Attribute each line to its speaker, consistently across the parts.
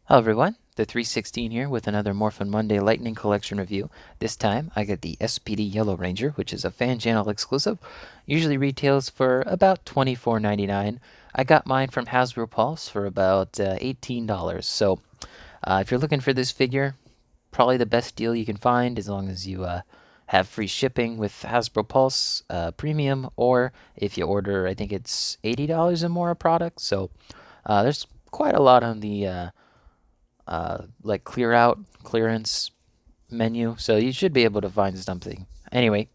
Speaker 1: Hello everyone, the 316 here with another Morphin Monday Lightning Collection review. This time I got the S.P.D Yellow Ranger, which is a fan channel exclusive. Usually retails for about $24.99. I got mine from Hasbro Pulse for about $18. So if you're looking for this figure, probably the best deal you can find as long as you have free shipping with Hasbro Pulse Premium, or if you order, I think it's $80 or more a product. So there's quite a lot on the like clearance menu, so you should be able to find something. Anyway,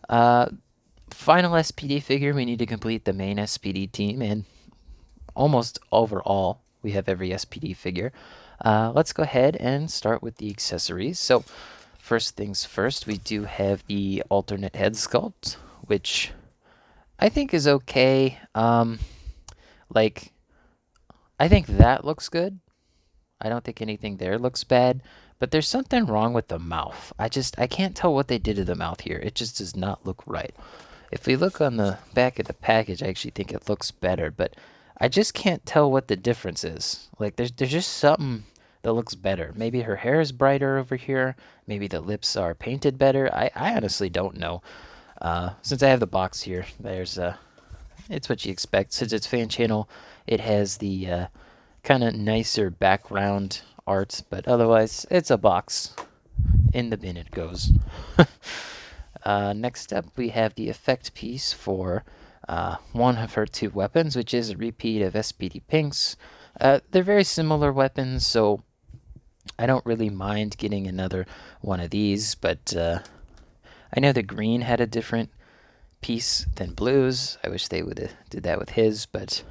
Speaker 1: uh, final SPD figure, we need to complete the main SPD team, and almost overall, we have every SPD figure. Let's go ahead and start with the accessories. So, first things first, we do have the alternate head sculpt, which I think is okay. Like, I think that looks good. I don't think anything there looks bad, but there's something wrong with the mouth. I can't tell what they did to the mouth here. It just does not look right. If we look on the back of the package, I actually think it looks better, but I just can't tell what the difference is. Like there's just something that looks better. Maybe her hair is brighter over here. Maybe the lips are painted better. I honestly don't know. Since I have the box here, there's it's what you expect. Since it's fan channel, it has the kind of nicer background art, but otherwise it's a box. In the bin it goes. Next up, we have the effect piece for one of her two weapons, which is a repeat of S.P.D Pink's. They're very similar weapons, so I don't really mind getting another one of these, but I know the green had a different piece than blues. I wish they would have did that with his, but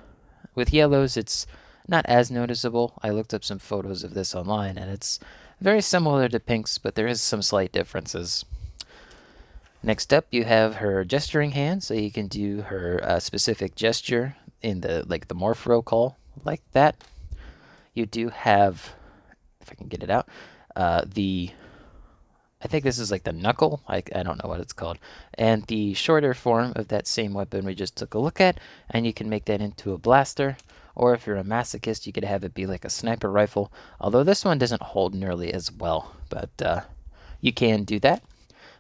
Speaker 1: with yellows, it's not as noticeable. I looked up some photos of this online, and it's very similar to Pink's, but there is some slight differences. Next up, you have her gesturing hand, so you can do her specific gesture in the the Morph call, like that. You do have, if I can get it out, the I think this is like the knuckle. I don't know what it's called. And the shorter form of that same weapon we just took a look at, and you can make that into a blaster. Or if you're a masochist, you could have it be like a sniper rifle. Although this one doesn't hold nearly as well, but you can do that.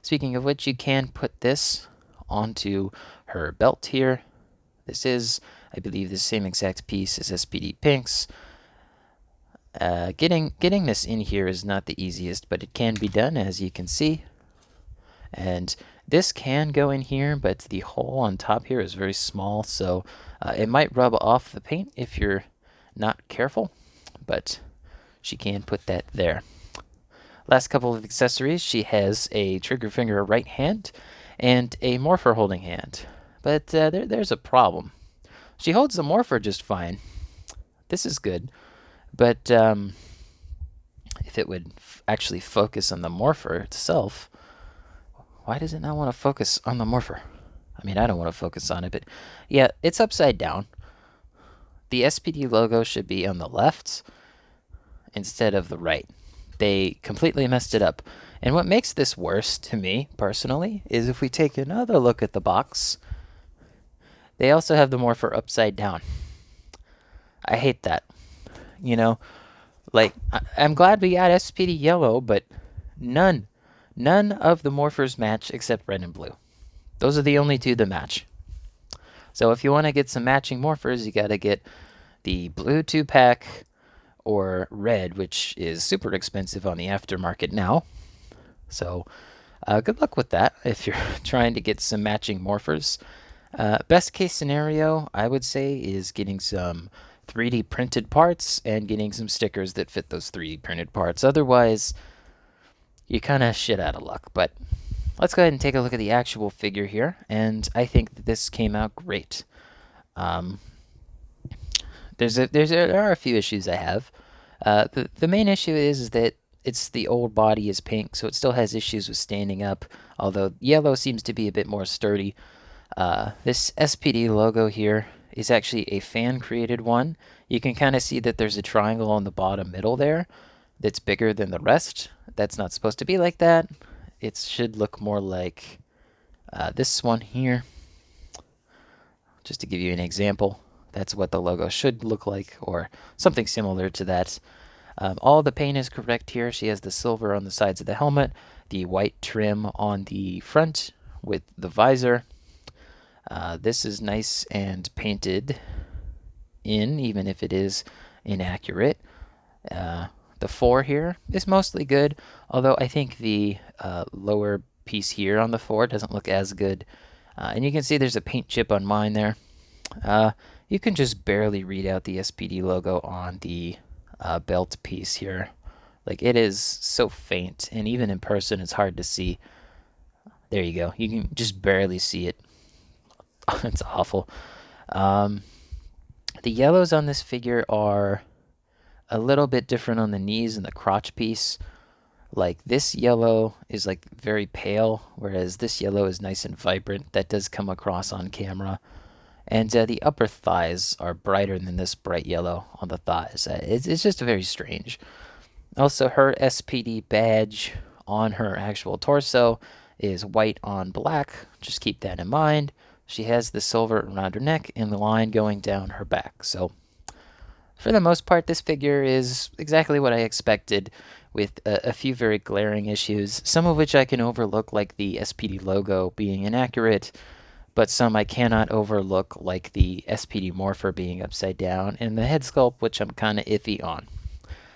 Speaker 1: Speaking of which, you can put this onto her belt here. This is, I believe, the same exact piece as S.P.D Pink's. Getting this in here is not the easiest, but it can be done, as you can see. And this can go in here, but the hole on top here is very small, so it might rub off the paint if you're not careful, but she can put that there. Last couple of accessories, she has a trigger finger right hand and a morpher holding hand, but there's a problem. She holds the morpher just fine. This is good. But if it would actually focus on the morpher itself, why does it not want to focus on the morpher? I mean, I don't want to focus on it, but yeah, it's upside down. The S.P.D logo should be on the left instead of the right. They completely messed it up. And what makes this worse to me, personally, is if we take another look at the box, they also have the morpher upside down. I hate that. You know, like, I'm glad we got S.P.D yellow, but none of the morphers match except red and blue. Those are the only two that match. So if you want to get some matching morphers, you got to get the blue 2-pack or red, which is super expensive on the aftermarket now. So good luck with that if you're trying to get some matching morphers. Best case scenario, I would say, is getting some 3D printed parts and getting some stickers that fit those 3D printed parts. Otherwise, you kind of shit out of luck. But let's go ahead and take a look at the actual figure here, and I think that this came out great. There are a few issues I have. The main issue is that it's the old body is pink, so it still has issues with standing up, although yellow seems to be a bit more sturdy. This S.P.D logo here is actually a fan-created one. You can kind of see that there's a triangle on the bottom middle there that's bigger than the rest. That's not supposed to be like that. It should look more like this one here. Just to give you an example, that's what the logo should look like, or something similar to that. All the paint is correct here. She has the silver on the sides of the helmet, the white trim on the front with the visor. This is nice and painted in, even if it is inaccurate. The 4 here is mostly good, although I think the lower piece here on the 4 doesn't look as good. And you can see there's a paint chip on mine there. You can just barely read out the S.P.D logo on the belt piece here. Like, it is so faint, and even in person it's hard to see. There you go. You can just barely see it. It's awful. The yellows on this figure are a little bit different on the knees and the crotch piece. Like, this yellow is like very pale, whereas this yellow is nice and vibrant. That does come across on camera. And the upper thighs are brighter than this bright yellow on the thighs. It's just very strange. Also, her S.P.D badge on her actual torso is white on black. Just keep that in mind. She has the silver around her neck and the line going down her back. So, for the most part, this figure is exactly what I expected, with a few very glaring issues, some of which I can overlook, like the S.P.D logo being inaccurate, but some I cannot overlook, like the S.P.D morpher being upside down, and the head sculpt, which I'm kind of iffy on.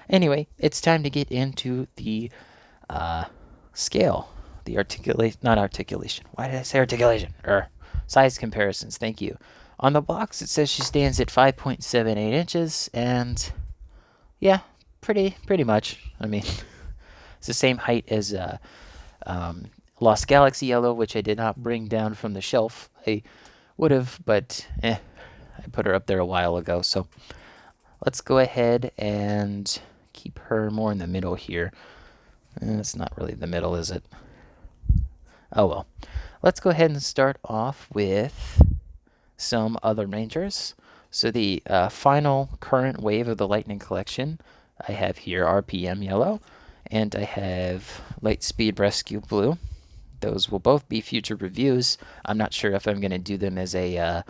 Speaker 1: Anyway, it's time to get into the scale. The not articulation. Why did I say articulation? Size comparisons, thank you. On the box, it says she stands at 5.78 inches, and yeah, pretty much. I mean, it's the same height as Lost Galaxy Yellow, which I did not bring down from the shelf. I would have, but I put her up there a while ago. So let's go ahead and keep her more in the middle here. It's not really the middle, is it? Oh well. Let's go ahead and start off with some other Rangers. So the final current wave of the Lightning Collection, I have here RPM Yellow, and I have Lightspeed Rescue Blue. Those will both be future reviews. I'm not sure if I'm going to do them as a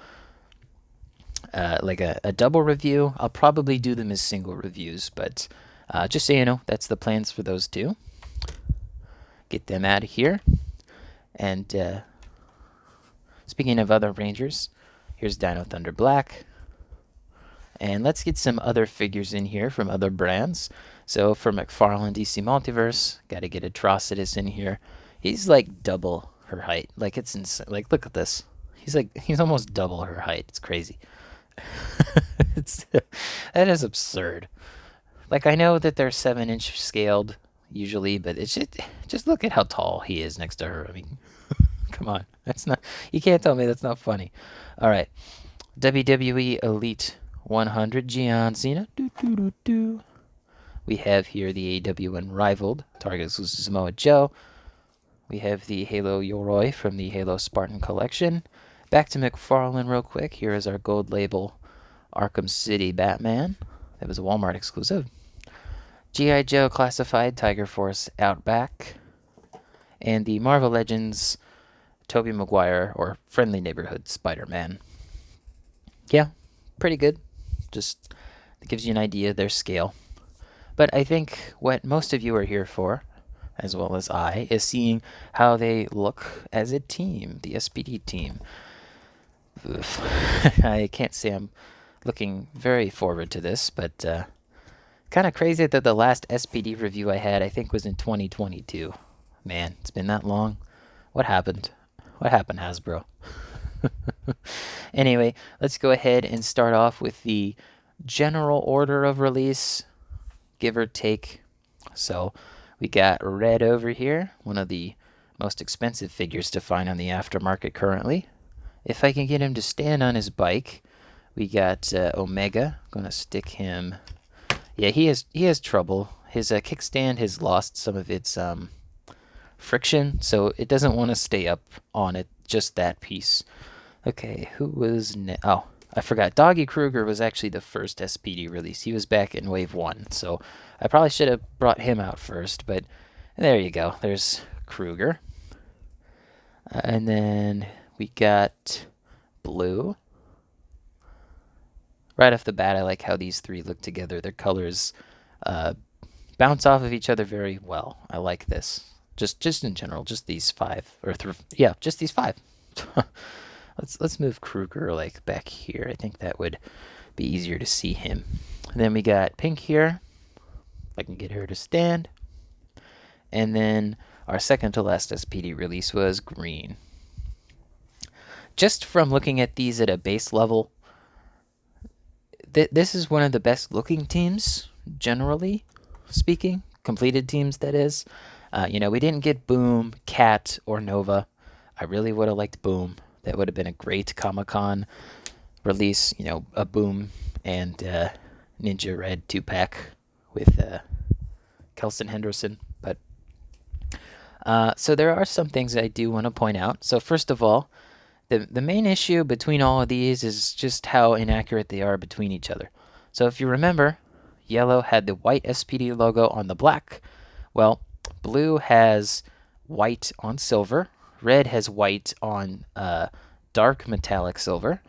Speaker 1: double review. I'll probably do them as single reviews, but just so you know, that's the plans for those two. Get them out of here. And speaking of other Rangers, here's Dino Thunder Black. And let's get some other figures in here from other brands. So for McFarlane DC Multiverse, got to get Atrocitus in here. He's like double her height. Like, it's insane. Like, look at this. He's almost double her height. It's crazy. That is absurd. Like, I know that they're 7-inch scaled usually, but it's just look at how tall he is next to her. I mean, come on. You can't tell me that's not funny. All right. WWE Elite 100 John Cena. We have here the AW Unrivaled Target exclusive Samoa Joe. We have the Halo Yoroi from the Halo Spartan Collection. Back to McFarlane real quick. Here is our gold label Arkham City Batman. That was a Walmart exclusive. G.I. Joe Classified Tiger Force Outback. And the Marvel Legends Tobey Maguire or Friendly Neighborhood Spider-Man. Yeah, pretty good. Just gives you an idea of their scale. But I think what most of you are here for, as well as I, is seeing how they look as a team, the S.P.D team. I can't say I'm looking very forward to this, but kind of crazy that the last S.P.D review I had, I think, was in 2022. Man, it's been that long. What happened? What happened, Hasbro? Anyway, let's go ahead and start off with the general order of release, give or take. So we got Red over here, one of the most expensive figures to find on the aftermarket currently. If I can get him to stand on his bike, we got Omega. Gonna stick him. Yeah, he has trouble. His kickstand has lost some of its friction, so it doesn't want to stay up on it, just that piece. Okay, who was oh, I forgot. Doggy Kruger was actually the first S.P.D release. He was back in Wave 1, so I probably should have brought him out first, but there you go. There's Kruger. And then we got Blue. Right off the bat, I like how these three look together. Their colors bounce off of each other very well. I like this. Just in general, just these five yeah, just these five. Let's move Kruger like back here. I think that would be easier to see him. And then we got Pink here. I can get her to stand. And then our second to last S.P.D release was Green. Just from looking at these at a base level, this is one of the best looking teams, generally speaking. Completed teams, that is. We didn't get Boom, Cat, or Nova. I really would have liked Boom. That would have been a great Comic-Con release. A Boom and Ninja Red 2-pack with Kelson Henderson. But so there are some things I do want to point out. So first of all, the main issue between all of these is just how inaccurate they are between each other. So if you remember, yellow had the white S.P.D logo on the black. Well, blue has white on silver. Red has white on dark metallic silver.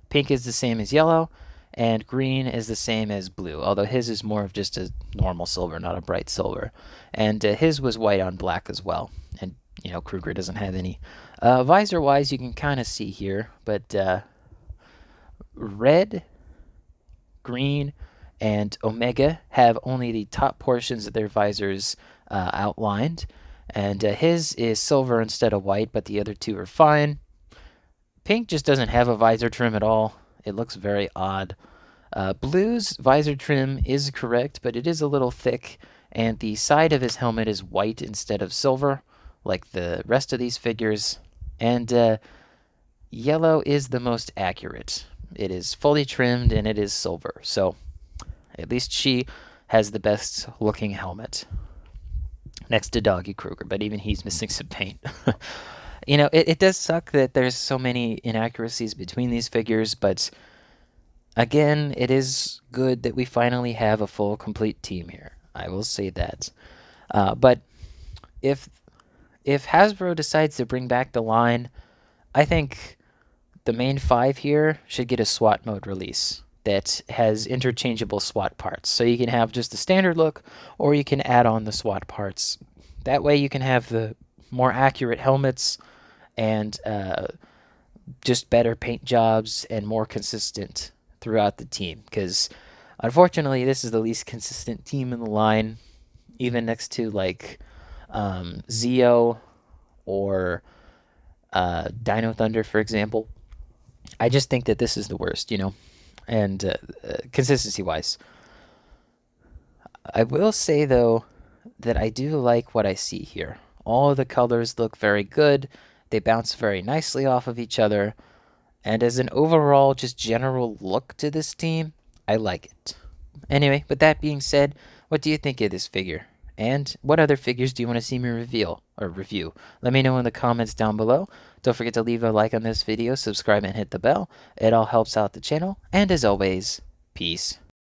Speaker 1: Pink is the same as yellow. And green is the same as blue, although his is more of just a normal silver, not a bright silver. And his was white on black as well. And, Kruger doesn't have any. Visor-wise, you can kind of see here, but red, green, and Omega have only the top portions of their visors outlined. And his is silver instead of white, but the other two are fine. Pink just doesn't have a visor trim at all. It looks very odd. Blue's visor trim is correct, but it is a little thick, and the side of his helmet is white instead of silver, like the rest of these figures. And yellow is the most accurate. It is fully trimmed, and it is silver, so at least she has the best looking helmet. Next to Doggy Kruger, but even he's missing some paint. It does suck that there's so many inaccuracies between these figures, but again, it is good that we finally have a full, complete team here. I will say that. But if Hasbro decides to bring back the line, I think the main five here should get a SWAT mode release that has interchangeable SWAT parts. So you can have just the standard look, or you can add on the SWAT parts. That way you can have the more accurate helmets and just better paint jobs and more consistent throughout the team. Because unfortunately, this is the least consistent team in the line, even next to like Zeo or Dino Thunder, for example. I just think that this is the worst, and consistency-wise. I will say, though, that I do like what I see here. All of the colors look very good. They bounce very nicely off of each other. And as an overall, just general look to this team, I like it. Anyway, with that being said, what do you think of this figure? And what other figures do you want to see me reveal or review? Let me know in the comments down below. Don't forget to leave a like on this video, subscribe, and hit the bell. It all helps out the channel. And as always, peace.